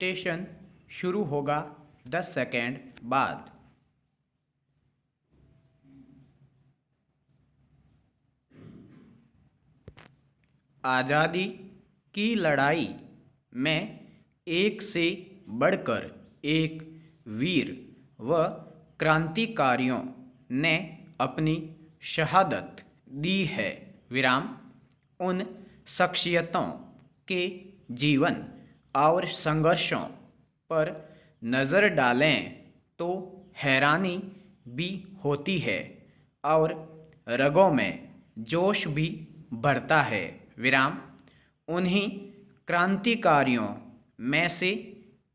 Station शुरू होगा 10 second बाद। आज़ादी की लड़ाई में एक से बढ़कर एक वीर व क्रांतिकारियों ने अपनी शहादत दी है। विराम। उन शख्सियतों के जीवन और संघर्षों पर नज़र डालें तो हैरानी भी होती है और रगों में जोश भी बढ़ता है। विराम। उन्हीं क्रांतिकारियों में से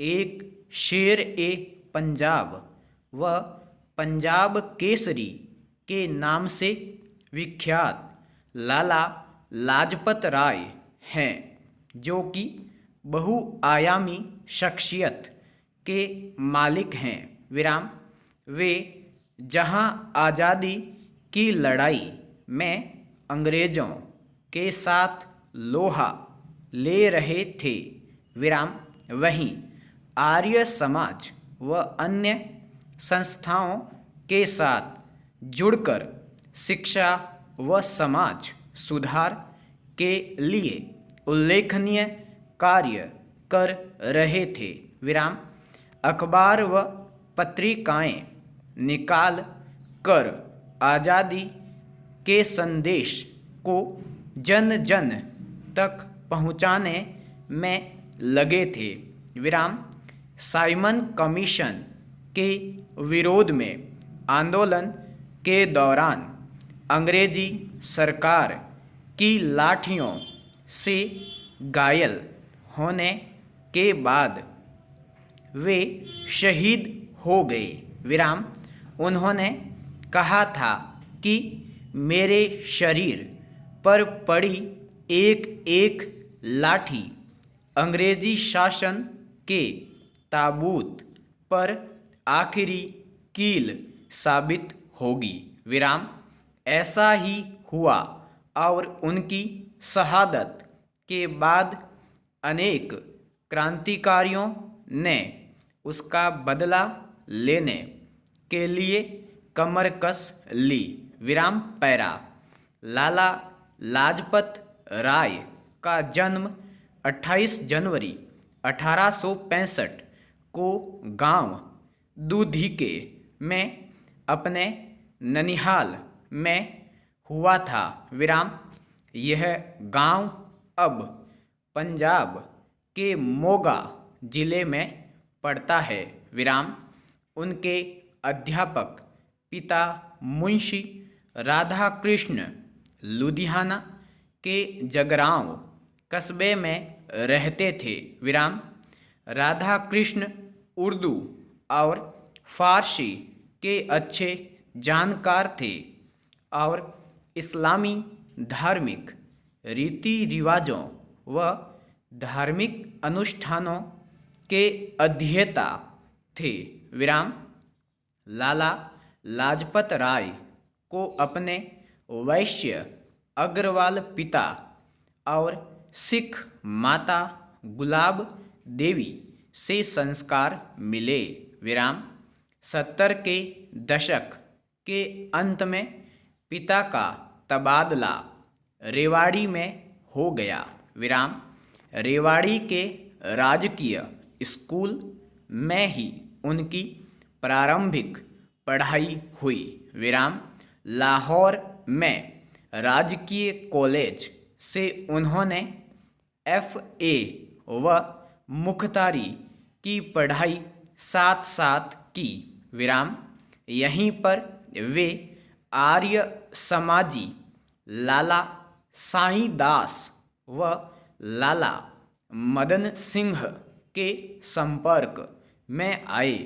एक शेर ए पंजाब व पंजाब केसरी के नाम से विख्यात लाला लाजपत राय हैं, जो कि बहुआयामी शख्सियत के मालिक हैं। विराम। वे जहां आज़ादी की लड़ाई में अंग्रेज़ों के साथ लोहा ले रहे थे, विराम, वहीं आर्य समाज व अन्य संस्थाओं के साथ जुड़कर शिक्षा व समाज सुधार के लिए उल्लेखनीय कार्य कर रहे थे। विराम। अखबार व पत्रिकाएं निकाल कर आज़ादी के संदेश को जन जन तक पहुंचाने में लगे थे। विराम। साइमन कमीशन के विरोध में आंदोलन के दौरान अंग्रेजी सरकार की लाठियों से घायल होने के बाद वे शहीद हो गए। विराम। उन्होंने कहा था कि मेरे शरीर पर पड़ी एक एक लाठी अंग्रेजी शासन के ताबूत पर आखिरी कील साबित होगी। विराम। ऐसा ही हुआ और उनकी शहादत के बाद अनेक क्रांतिकारियों ने उसका बदला लेने के लिए कमर कस ली। विराम। पैरा। लाला लाजपत राय का जन्म 28 जनवरी 1865 को गांव दूधिके में अपने ननिहाल में हुआ था। विराम। यह गांव अब पंजाब के मोगा जिले में पड़ता है। विराम। उनके अध्यापक पिता मुंशी राधा कृष्ण लुधियाना के जगरांव कस्बे में रहते थे। विराम। राधा कृष्ण उर्दू और फारसी के अच्छे जानकार थे और इस्लामी धार्मिक रीति रिवाजों व धार्मिक अनुष्ठानों के अध्येता थे। विराम। लाला लाजपत राय को अपने वैश्य अग्रवाल पिता और सिख माता गुलाब देवी से संस्कार मिले। विराम। 70 के दशक के अंत में पिता का तबादला रेवाड़ी में हो गया। विराम। रेवाड़ी के राजकीय स्कूल में ही उनकी प्रारंभिक पढ़ाई हुई। विराम। लाहौर में राजकीय कॉलेज से उन्होंने FA व मुख्तारी की पढ़ाई साथ साथ की। विराम। यहीं पर वे आर्य समाजी लाला साईं दास व लाला मदन सिंह के संपर्क में आए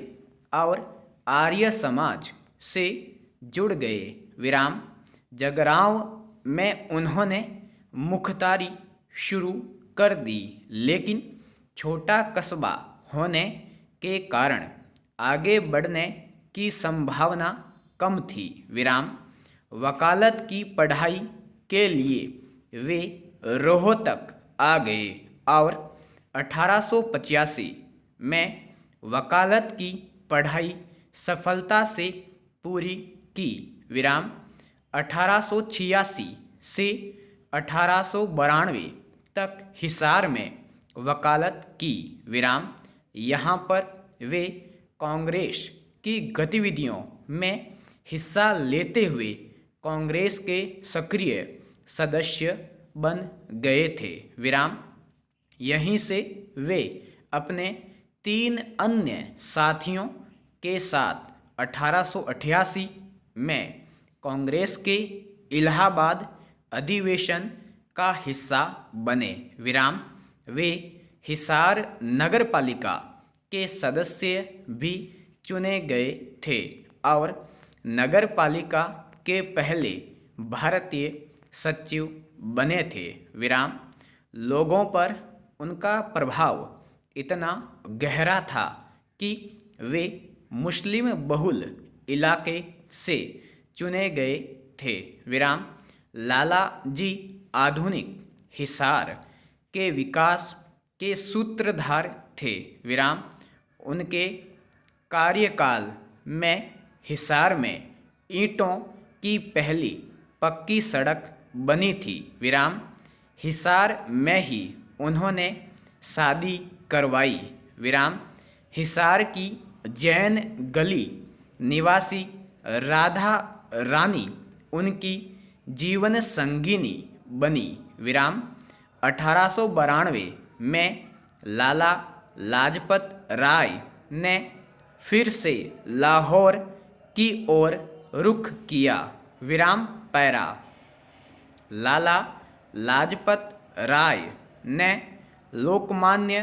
और आर्य समाज से जुड़ गए। विराम। जगरांव में उन्होंने मुख्तारी शुरू कर दी, लेकिन छोटा कस्बा होने के कारण आगे बढ़ने की संभावना कम थी। विराम। वकालत की पढ़ाई के लिए वे रोहतक आ गए और 1885 में वकालत की पढ़ाई सफलता से पूरी की। विराम 1886 से 1892 तक हिसार में वकालत की। विराम यहाँ पर वे कांग्रेस की गतिविधियों में हिस्सा लेते हुए कांग्रेस के सक्रिय सदस्य बन गए थे। विराम यहीं से वे अपने 3 अन्य साथियों के साथ 1888 में कांग्रेस के इलाहाबाद अधिवेशन का हिस्सा बने। विराम वे हिसार नगर पालिका के सदस्य भी चुने गए थे और नगर पालिका के पहले भारतीय सचिव बने थे। विराम लोगों पर उनका प्रभाव इतना गहरा था कि वे मुस्लिम बहुल इलाके से चुने गए थे। विराम लाला जी आधुनिक हिसार के विकास के सूत्रधार थे। विराम उनके कार्यकाल में हिसार में ईंटों की पहली पक्की सड़क बनी थी। विराम हिसार में ही उन्होंने शादी करवाई। विराम हिसार की जैन गली निवासी राधा रानी उनकी जीवन संगिनी बनी। विराम 1892 में लाला लाजपत राय ने फिर से लाहौर की ओर रुख किया। विराम पैरा लाला लाजपत राय ने लोकमान्य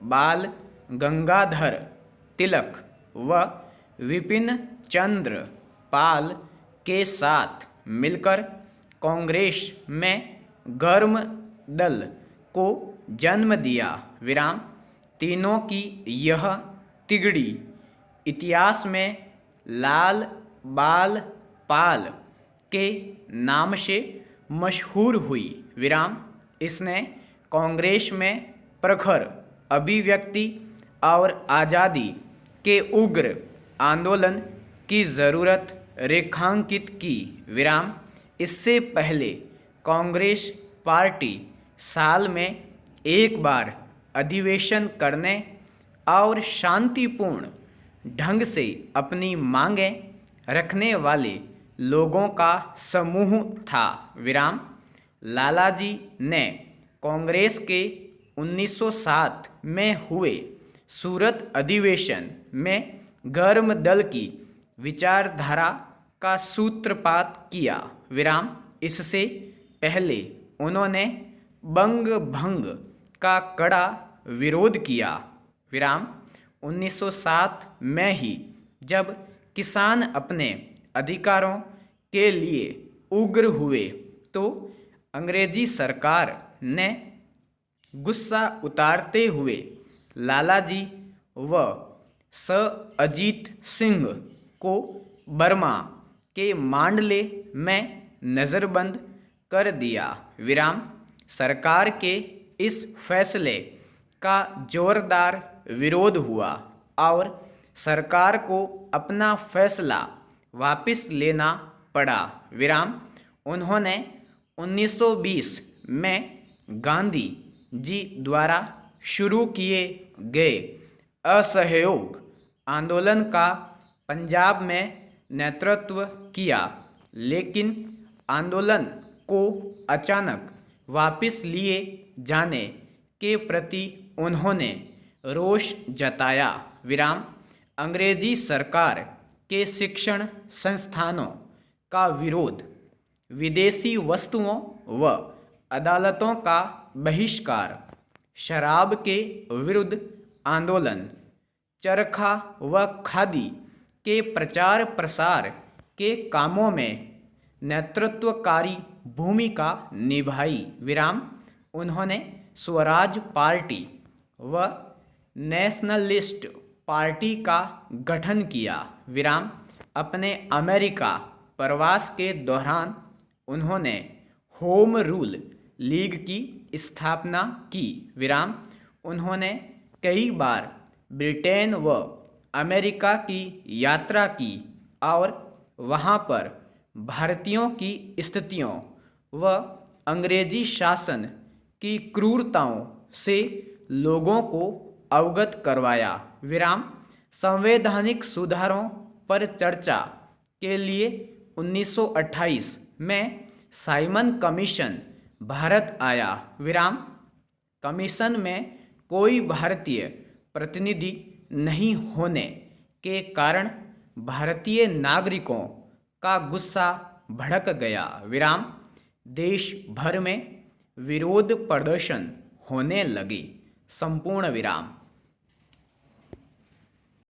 बाल गंगाधर तिलक व विपिन चंद्र पाल के साथ मिलकर कांग्रेस में गर्म दल को जन्म दिया। विराम तीनों की यह तिगड़ी इतिहास में लाल बाल पाल के नाम से मशहूर हुई। विराम इसने कांग्रेस में प्रखर अभिव्यक्ति और आज़ादी के उग्र आंदोलन की ज़रूरत रेखांकित की। विराम इससे पहले कांग्रेस पार्टी साल में एक बार अधिवेशन करने और शांतिपूर्ण ढंग से अपनी मांगें रखने वाले लोगों का समूह था। विराम लालाजी ने कांग्रेस के 1907 में हुए सूरत अधिवेशन में गर्म दल की विचारधारा का सूत्रपात किया। विराम इससे पहले उन्होंने बंग भंग का कड़ा विरोध किया। विराम 1907 में ही जब किसान अपने अधिकारों के लिए उग्र हुए तो अंग्रेजी सरकार ने गुस्सा उतारते हुए लालाजी व सर अजीत सिंह को बर्मा के मांडले में नज़रबंद कर दिया। विराम सरकार के इस फैसले का जोरदार विरोध हुआ और सरकार को अपना फैसला वापस लेना पड़ा। विराम उन्होंने 1920 में गांधी जी द्वारा शुरू किए गए असहयोग आंदोलन का पंजाब में नेतृत्व किया, लेकिन आंदोलन को अचानक वापस लिए जाने के प्रति उन्होंने रोष जताया। विराम अंग्रेजी सरकार के शिक्षण संस्थानों का विरोध, विदेशी वस्तुओं व अदालतों का बहिष्कार, शराब के विरुद्ध आंदोलन, चरखा व खादी के प्रचार प्रसार के कामों में नेतृत्वकारी भूमिका निभाई। विराम उन्होंने स्वराज पार्टी व नेशनलिस्ट पार्टी का गठन किया। विराम अपने अमेरिका प्रवास के दौरान उन्होंने होम रूल लीग की स्थापना की। विराम उन्होंने कई बार ब्रिटेन व अमेरिका की यात्रा की और वहाँ पर भारतीयों की स्थितियों व अंग्रेजी शासन की क्रूरताओं से लोगों को अवगत करवाया। विराम। संवैधानिक सुधारों पर चर्चा के लिए 1928 में साइमन कमीशन भारत आया। विराम। कमीशन में कोई भारतीय प्रतिनिधि नहीं होने के कारण भारतीय नागरिकों का गुस्सा भड़क गया। विराम। देश भर में विरोध प्रदर्शन होने लगे। संपूर्ण विराम।